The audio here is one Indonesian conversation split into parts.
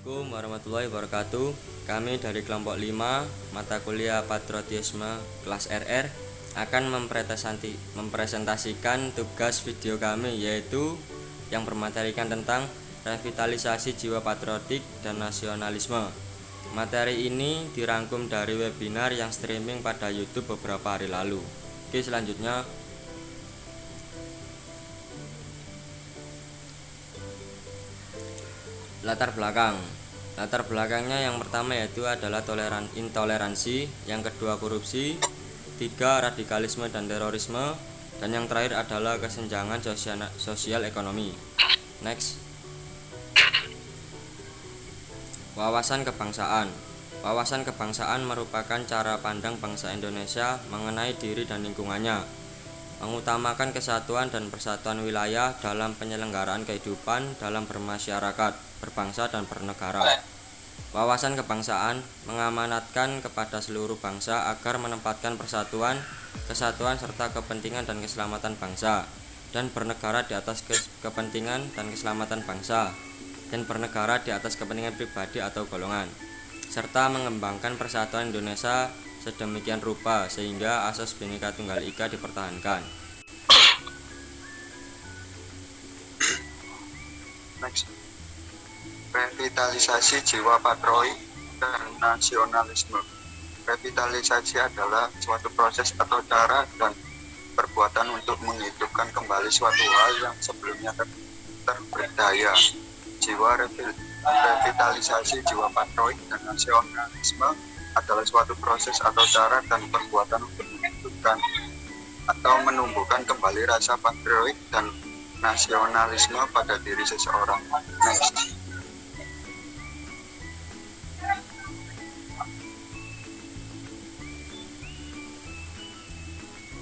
Assalamualaikum warahmatullahi wabarakatuh. Kami dari kelompok 5 mata kuliah Patriotisme kelas RR akan mempresentasikan tugas video kami, yaitu yang bermaterikan tentang revitalisasi jiwa patriotik dan nasionalisme. Materi ini dirangkum dari webinar yang streaming pada YouTube beberapa hari lalu. Oke, selanjutnya Latar belakangnya yang pertama yaitu adalah intoleransi, yang kedua korupsi, tiga radikalisme dan terorisme, dan yang terakhir adalah kesenjangan sosial ekonomi. Next. Wawasan kebangsaan. Wawasan kebangsaan merupakan cara pandang bangsa Indonesia mengenai diri dan lingkungannya, mengutamakan kesatuan dan persatuan wilayah dalam penyelenggaraan kehidupan dalam bermasyarakat, berbangsa dan bernegara. Wawasan kebangsaan mengamanatkan kepada seluruh bangsa agar menempatkan persatuan, kesatuan serta kepentingan dan keselamatan bangsa, dan bernegara di atas kepentingan dan keselamatan bangsa, dan bernegara di atas kepentingan pribadi atau golongan, serta mengembangkan persatuan Indonesia sedemikian rupa sehingga asas Bhinneka Tunggal Ika dipertahankan. Next. Revitalisasi jiwa patriotik dan nasionalisme. Revitalisasi adalah suatu proses atau cara dan perbuatan untuk menghidupkan kembali suatu hal yang sebelumnya terberdaya. Revitalisasi jiwa patriotik dan nasionalisme adalah suatu proses atau cara dan perbuatan untuk menghidupkan atau menumbuhkan kembali rasa patriotik dan nasionalisme pada diri seseorang. Next.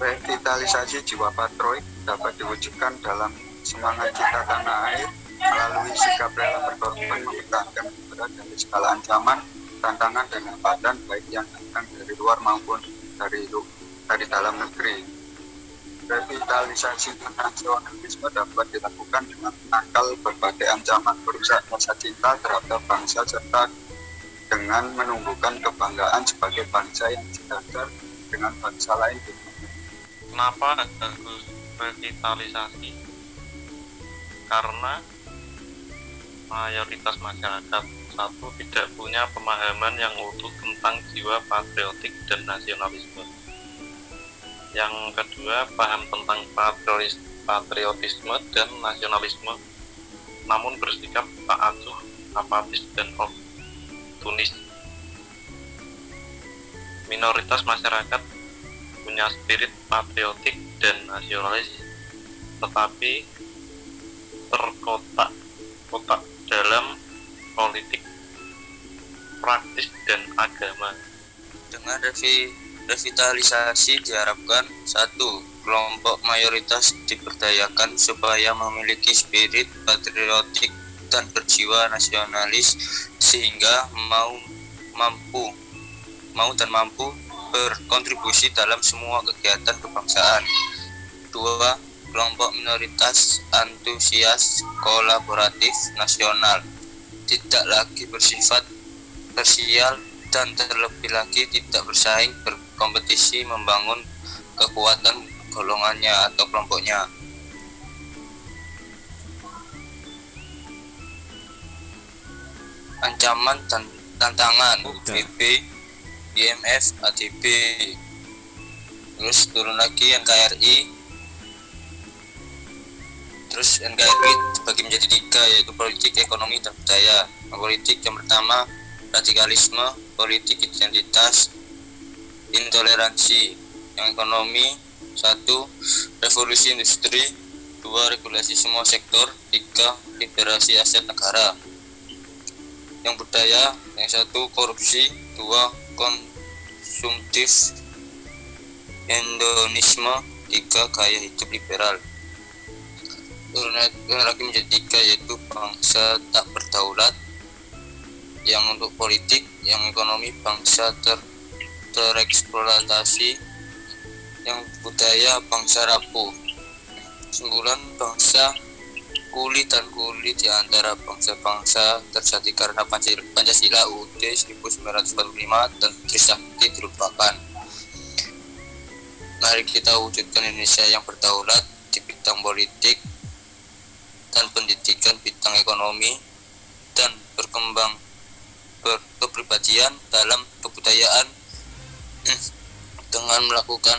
Revitalisasi jiwa patriotik dapat diwujudkan dalam semangat cinta tanah air melalui sikap rela berkorban mempertahankan negara dari segala ancaman, tantangan dan hambatan baik yang datang dari luar maupun dari dalam negeri. Revitalisasi nasionalisme dapat dilakukan dengan menangkal berbagai ancaman merusak rasa cinta terhadap bangsa serta dengan menumbuhkan kebanggaan sebagai bangsa yang sejajar dengan bangsa lain. Kenapa harus revitalisasi? Karena mayoritas masyarakat satu tidak punya pemahaman yang utuh tentang jiwa patriotik dan nasionalisme. Yang kedua, paham tentang patriotisme dan nasionalisme, namun bersikap tak acuh, apatis dan oportunis. Minoritas masyarakat punya spirit patriotik dan nasionalis, tetapi terkotak dalam politik, praktis dan agama. Dengan revitalisasi diharapkan: 1. Kelompok mayoritas diberdayakan supaya memiliki spirit patriotik dan berjiwa nasionalis sehingga mau dan mampu berkontribusi dalam semua kegiatan kebangsaan. 2. Kelompok minoritas antusias kolaboratif nasional, tidak lagi bersifat parsial dan terlebih lagi tidak bersaing berkompetisi membangun kekuatan golongannya atau kelompoknya. Ancaman dan tantangan UBB, IMF, ADB. Terus turun lagi NKRI. Terus NKRI dibagi menjadi 3, yaitu politik, ekonomi, dan budaya. Politik yang pertama radikalisme, politik identitas, intoleransi. Yang ekonomi 1. Revolusi industri, 2. Regulasi semua sektor, 3. Liberasi aset negara. Yang budaya yang 1. Korupsi, 2. Konsumtif hedonisme, 3. Gaya hidup liberal. Turun lagi menjadi 3, yaitu bangsa tak berdaulat. Yang untuk politik, yang ekonomi bangsa tereksploitasi, yang budaya bangsa rapuh. 9. Bangsa kuli dan kuli di antara bangsa-bangsa terjadi karena Pancasila UUD 1945 dan Trisakti dilupakan. Mari kita wujudkan Indonesia yang berdaulat di bidang politik dan pendidikan, bidang ekonomi, dan berkembang berkepribadian dalam kebudayaan dengan melakukan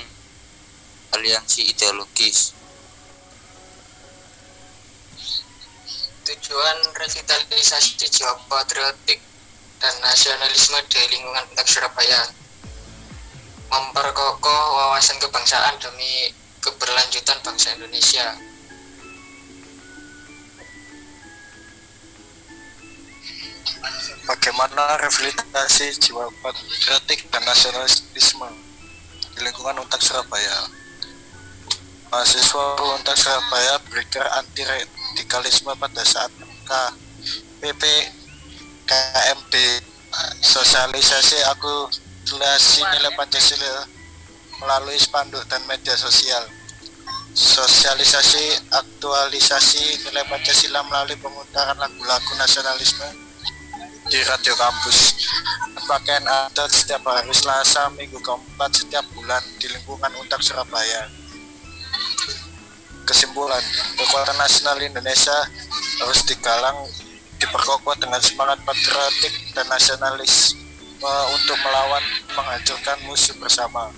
aliansi ideologis. Tujuan revitalisasi jiwa patriotik dan nasionalisme di lingkungan Untak Surabaya, memperkokoh wawasan kebangsaan demi keberlanjutan bangsa Indonesia. Bagaimana revitalisasi jiwa patriotik dan nasionalisme di lingkungan Untak Surabaya? Mahasiswa Untak Surabaya berikan anti radikalisme pada saat PPKMB, sosialisasi akulturasi nilai Pancasila melalui spanduk dan media sosial, sosialisasi aktualisasi nilai Pancasila melalui pemutaran lagu-lagu nasionalisme di radio kampus, pakaian adat setiap hari Selasa minggu keempat setiap bulan di lingkungan Untak Surabaya. Kesimpulan, kekuatan nasional Indonesia harus diperkokoh dengan semangat patriotik dan nasionalis untuk melawan menghancurkan musuh bersama,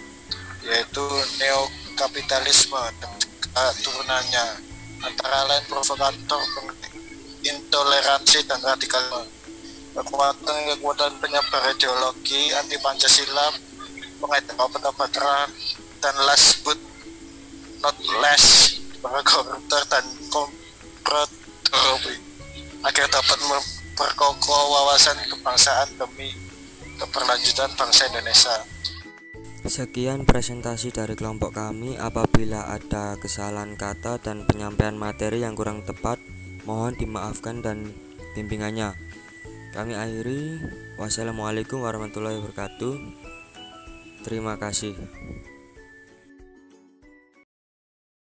yaitu neokapitalisme dan turunannya, antara lain provokator, intoleransi dan radikalisme. Kekuatan penyebar ideologi anti Pancasila, pengedar obat-obat terang, dan last but not least para koruptor dan komplotor agar dapat memperkokoh wawasan kebangsaan demi keberlanjutan bangsa Indonesia. Sekian presentasi dari kelompok kami. Apabila ada kesalahan kata dan penyampaian materi yang kurang tepat, mohon dimaafkan dan bimbingannya. Kami akhiri. Wassalamualaikum warahmatullahi wabarakatuh. Terima kasih.